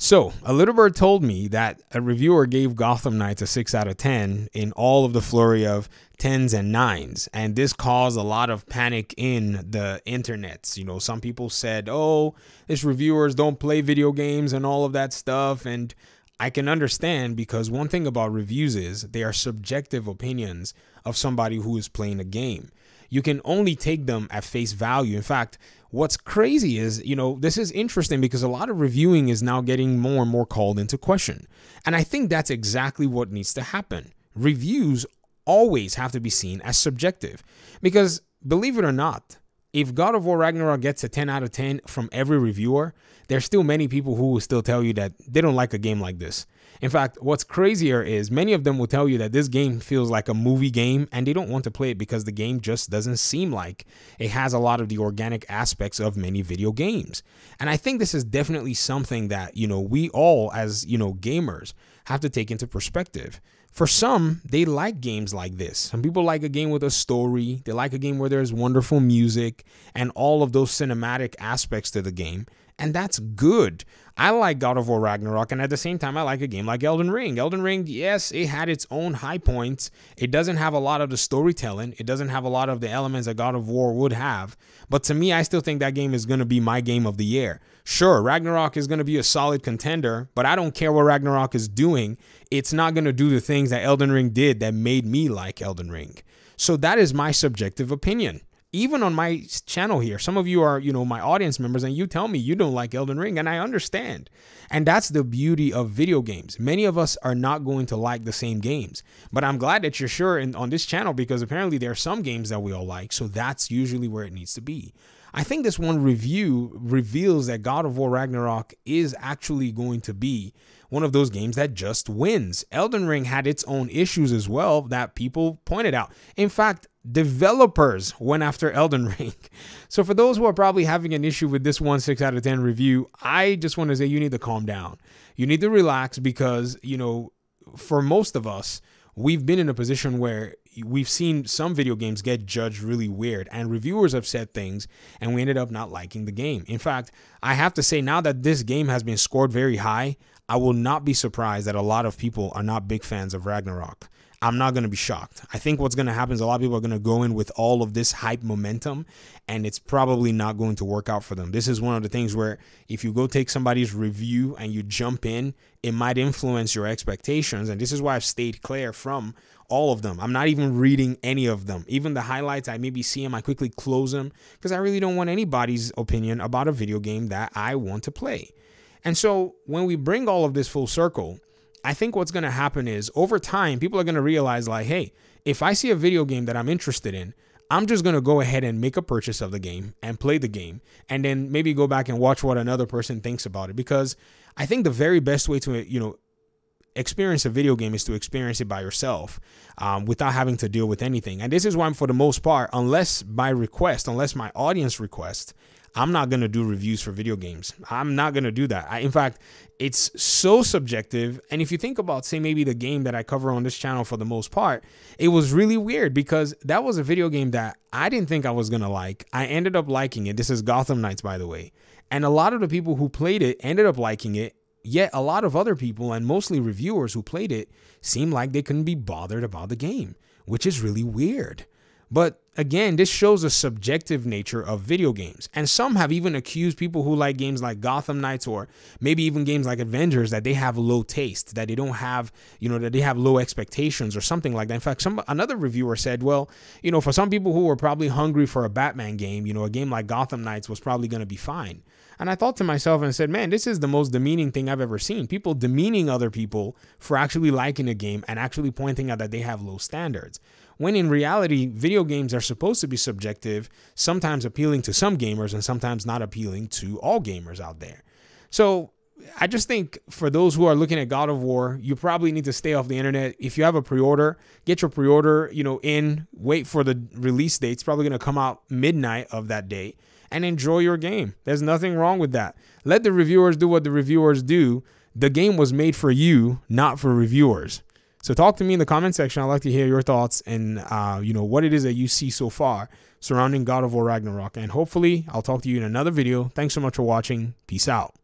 So, a little bird told me that a reviewer gave Gotham Knights a 6 out of 10 in all of the flurry of 10s and 9s. And this caused a lot of panic in the internets. You know, some people said, oh, these reviewers don't play video games and all of that stuff. And I can understand, because one thing about reviews is they are subjective opinions of somebody who is playing a game. You can only take them at face value. In fact, what's crazy is, you know, this is interesting because a lot of reviewing is now getting more and more called into question. And I think that's exactly what needs to happen. Reviews always have to be seen as subjective, because believe it or not, if God of War Ragnarok gets a 10 out of 10 from every reviewer, there's still many people who will still tell you that they don't like a game like this. In fact, what's crazier is many of them will tell you that this game feels like a movie game and they don't want to play it because the game just doesn't seem like it has a lot of the organic aspects of many video games. And I think this is definitely something that, you know, we all as, you know, gamers have to take into perspective. For some, they like games like this. Some people like a game with a story. They like a game where there's wonderful music and all of those cinematic aspects to the game. And that's good. I like God of War Ragnarok, and at the same time, I like a game like Elden Ring. Elden Ring, yes, it had its own high points. It doesn't have a lot of the storytelling. It doesn't have a lot of the elements that God of War would have. But to me, I still think that game is going to be my game of the year. Sure, Ragnarok is going to be a solid contender, but I don't care what Ragnarok is doing. It's not going to do the things that Elden Ring did that made me like Elden Ring. So that is my subjective opinion. Even on my channel here, some of you are, you know, my audience members, and you tell me you don't like Elden Ring, and I understand. And that's the beauty of video games. Many of us are not going to like the same games, but I'm glad that you're sure on this channel, because apparently there are some games that we all like. So that's usually where it needs to be. I think this one review reveals that God of War Ragnarok is actually going to be one of those games that just wins. Elden Ring had its own issues as well that people pointed out. In fact, developers went after Elden Ring. So for those who are probably having an issue with this 6 out of 10 review, I just want to say you need to calm down. You need to relax, because, you know, for most of us, we've been in a position where we've seen some video games get judged really weird, and reviewers have said things and we ended up not liking the game. In fact, I have to say, now that this game has been scored very high, I will not be surprised that a lot of people are not big fans of Ragnarok. I'm not going to be shocked. I think what's going to happen is a lot of people are going to go in with all of this hype momentum, and it's probably not going to work out for them. This is one of the things where if you go take somebody's review and you jump in, it might influence your expectations. And this is why I've stayed clear from all of them. I'm not even reading any of them. Even the highlights, I maybe see them, I quickly close them, because I really don't want anybody's opinion about a video game that I want to play. And so when we bring all of this full circle, I think what's going to happen is over time, people are going to realize, like, hey, if I see a video game that I'm interested in, I'm just going to go ahead and make a purchase of the game and play the game, and then maybe go back and watch what another person thinks about it. Because I think the very best way to, you know, experience a video game is to experience it by yourself, without having to deal with anything. And this is why, for the most part, unless by request, unless my audience requests, I'm not going to do reviews for video games. I'm not going to do that. In fact, it's so subjective. And if you think about, say, maybe the game that I cover on this channel, for the most part, it was really weird, because that was a video game that I didn't think I was going to like. I ended up liking it. This is Gotham Knights, by the way. And a lot of the people who played it ended up liking it. Yet a lot of other people, and mostly reviewers who played it, seemed like they couldn't be bothered about the game, which is really weird. But again, this shows a subjective nature of video games. And some have even accused people who like games like Gotham Knights, or maybe even games like Avengers, that they have low taste, that they don't have, you know, that they have low expectations or something like that. In fact, another reviewer said, well, you know, for some people who were probably hungry for a Batman game, you know, a game like Gotham Knights was probably going to be fine. And I thought to myself and said, man, this is the most demeaning thing I've ever seen. People demeaning other people for actually liking a game and actually pointing out that they have low standards. When in reality, video games are supposed to be subjective, sometimes appealing to some gamers and sometimes not appealing to all gamers out there. So I just think for those who are looking at God of War, you probably need to stay off the internet. If you have a pre-order, get your pre-order, you know, wait for the release date. It's probably going to come out midnight of that day, and enjoy your game. There's nothing wrong with that. Let the reviewers do what the reviewers do. The game was made for you, not for reviewers. So talk to me in the comment section. I'd like to hear your thoughts and, you know, what it is that you see so far surrounding God of War Ragnarok. And hopefully I'll talk to you in another video. Thanks so much for watching. Peace out.